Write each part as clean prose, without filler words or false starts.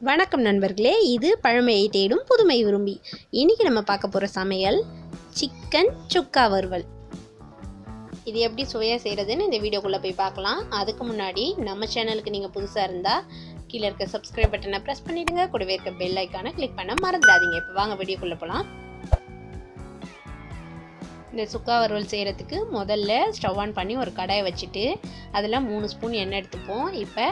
வணக்கம் நண்பர்களே, இது பழமையை தேடும் புதுமை விரும்பி. இன்றைக்கி நம்ம பார்க்க போகிற சமையல் சிக்கன் சுக்கா வறுவல். இது எப்படி சுவையாக செய்கிறதுன்னு இந்த வீடியோக்குள்ளே போய் பார்க்கலாம். அதுக்கு முன்னாடி நம்ம சேனலுக்கு நீங்கள் புதுசாக இருந்தால் கீழே இருக்க சப்ஸ்கிரைப் பட்டனை ப்ரெஸ் பண்ணிவிடுங்க. கூடவே இருக்க பெல் ஐக்கானை கிளிக் பண்ண மறந்துடாதீங்க. இப்போ வாங்க வீடியோக்குள்ளே போகலாம். இந்த சுக்கா வறுவல் செய்கிறதுக்கு முதல்ல ஸ்டவ் ஆன் பண்ணி ஒரு கடாயை வச்சுட்டு அதில் 3 ஸ்பூன் எண்ணெய் எடுத்துப்போம். இப்போ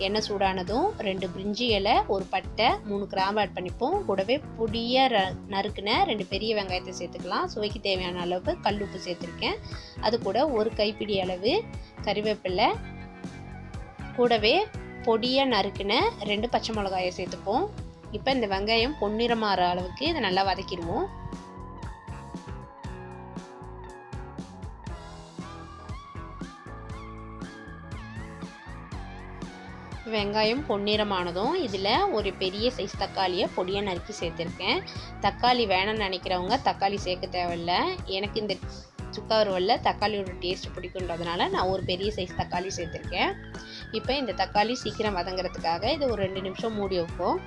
எண்ணெய் சூடானதும் 2 பிரிஞ்சி இலை, ஒரு பட்டை, 3 கிராம்பு ஆட் பண்ணிப்போம். கூடவே பொடியாக நறுக்குன 2 பெரிய வெங்காயத்தை சேர்த்துக்கலாம். சுவைக்கு தேவையான அளவு கல் உப்பு சேர்த்துருக்கேன். அது கூட ஒரு கைப்பிடி அளவு கறிவேப்பிலை, கூடவே பொடியாக நறுக்குன 2 பச்சை மிளகாயை சேர்த்துப்போம். இப்போ இந்த வெங்காயம் பொன்னிறமாற அளவுக்கு இதை நல்லா வதக்கிடுவோம். வெங்காயம் பொன்னிறமானதும் இதில் ஒரு பெரிய சைஸ் தக்காளியை பொடியாக நறுக்கி சேர்த்துருக்கேன். தக்காளி வேணும்னு நினைக்கிறவங்க தக்காளி சேர்க்க தேவையில்லை. எனக்கு இந்த சுக்கா வறுவலில் தக்காளியோட டேஸ்ட் பிடிக்குன்றதுனால நான் ஒரு பெரிய சைஸ் தக்காளி சேர்த்துருக்கேன். இப்போ இந்த தக்காளி சீக்கிரம் வதங்கிறதுக்காக இது ஒரு 2 நிமிஷம் மூடி வைப்போம்.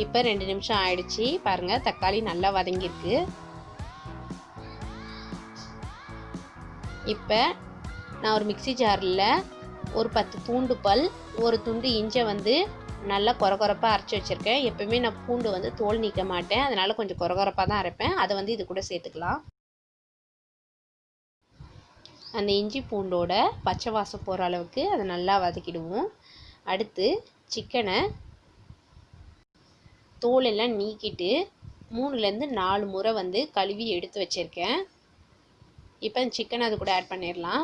இப்போ 2 நிமிஷம் ஆயிடுச்சு. பாருங்கள், தக்காளி நல்லா வதங்கியிருக்கு. இப்போ நான் ஒரு மிக்சி ஜாரில் ஒரு 10 பூண்டு பல், ஒரு துண்டு இஞ்சை நல்லா கொரகொரப்பாக அரைச்சி வச்சுருக்கேன். எப்போயுமே நான் பூண்டு தோல் நீக்க மாட்டேன், அதனால் கொஞ்சம் கொரகொரப்பாக தான் அரைப்பேன். அதை இது கூட சேர்த்துக்கலாம். அந்த இஞ்சி பூண்டோட பச்சை வாசம் போகிற அளவுக்கு அதை நல்லா வதக்கிடுவோம். அடுத்து சிக்கனை தோலெல்லாம் நீக்கிட்டு 3லேருந்து 4 முறை கழுவி எடுத்து வச்சுருக்கேன். இப்போ சிக்கன் அது கூட ஆட் பண்ணிடலாம்.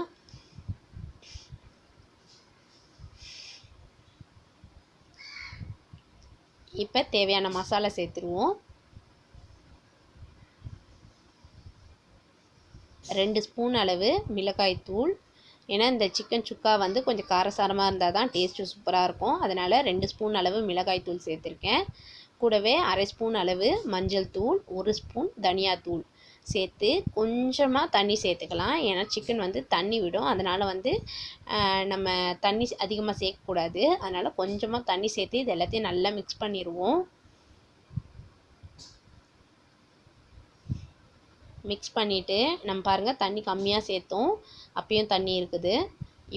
இப்போ தேவையான மசாலா சேர்த்துருவோம். 2 ஸ்பூன் அளவு மிளகாய் தூள். ஏன்னா இந்த சிக்கன் சுக்கா கொஞ்சம் காரசாரமாக இருந்தால் தான் டேஸ்ட்டு சூப்பராக இருக்கும். அதனால் 2 ஸ்பூன் அளவு மிளகாய் தூள் சேர்த்துருக்கேன். கூடவே அரை ஸ்பூன் அளவு மஞ்சள் தூள், 1 ஸ்பூன் தனியாத்தூள் சேர்த்து கொஞ்சமாக தண்ணி சேர்த்துக்கலாம். ஏன்னா சிக்கன் தண்ணி விடும். அதனால் நம்ம தண்ணி அதிகமாக சேர்க்கக்கூடாது. அதனால் கொஞ்சமாக தண்ணி சேர்த்து இது எல்லாத்தையும் நல்லா மிக்ஸ் பண்ணிடுவோம். மிக்ஸ் பண்ணிவிட்டு நம்ம பாருங்கள், தண்ணி கம்மியாக சேர்த்தோம், அப்பயும் தண்ணி இருக்குது.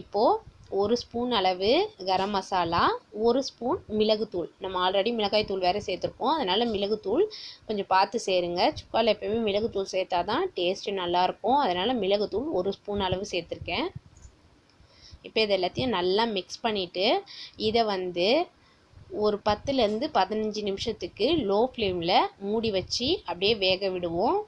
இப்போது 1 ஸ்பூன் அளவு கரம் மசாலா, 1 ஸ்பூன் மிளகுத்தூள். நம்ம ஆல்ரெடி மிளகாய் தூள் வேறு சேர்த்துருக்கோம், அதனால் மிளகுத்தூள் கொஞ்சம் பார்த்து சேருங்க. சுக்காவில் எப்போயுமே மிளகுத்தூள் சேர்த்தா தான் டேஸ்ட்டு நல்லாயிருக்கும். அதனால் மிளகுத்தூள் 1 ஸ்பூன் அளவு சேர்த்துருக்கேன். இப்போ இது எல்லாத்தையும் நல்லா மிக்ஸ் பண்ணிவிட்டு இதை ஒரு 10லேருந்து 15 நிமிஷத்துக்கு லோ ஃப்ளேமில் மூடி வச்சு அப்படியே வேக விடுவோம்.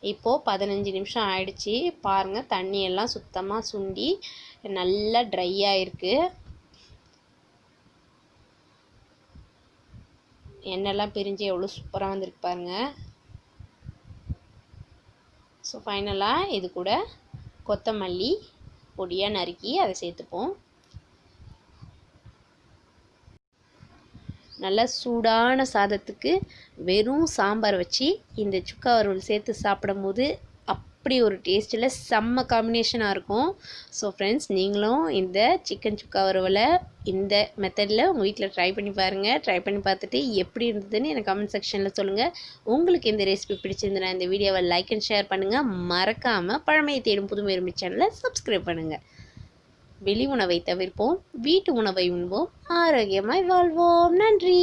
இப்போது 15 நிமிஷம் ஆயிடுச்சு. பாருங்கள், தண்ணியெல்லாம் சுத்தமாக சுண்டி நல்லா ட்ரையாக இருக்குது. எண்ணெய்லாம் பிரிஞ்சு எவ்வளோ சூப்பராக வந்திருக்கு பாருங்கள். ஸோ ஃபைனலாக இது கூட கொத்தமல்லி பொடியாக நறுக்கி அதை சேர்த்துப்போம். நல்லா சூடான சாதத்துக்கு வெறும் சாம்பார் வச்சு இந்த சுக்கா வறுவல் சேர்த்து சாப்பிடும்போது அப்படி ஒரு டேஸ்ட்டில் செம்ம காம்பினேஷனாக இருக்கும். ஸோ ஃப்ரெண்ட்ஸ், நீங்களும் இந்த சிக்கன் சுக்கா வறுவலை இந்த மெத்தடில் உங்கள் வீட்டில் ட்ரை பண்ணி பாருங்கள். ட்ரை பண்ணி பார்த்துட்டு எப்படி இருந்ததுன்னு எனக்கு கமெண்ட் செக்ஷனில் சொல்லுங்கள். உங்களுக்கு இந்த ரெசிபி பிடிச்சிருந்ததுன்னா இந்த வீடியோவை லைக் அண்ட் ஷேர் பண்ணுங்கள். மறக்காமல் பழமையை தேடும் புதுமை விரும்பி சேனலை சப்ஸ்கிரைப் பண்ணுங்கள். வெளி உணவை தவிர்ப்போம், வீட்டு உணவை உண்போம், ஆரோக்கியமாய் வாழ்வோம். நன்றி.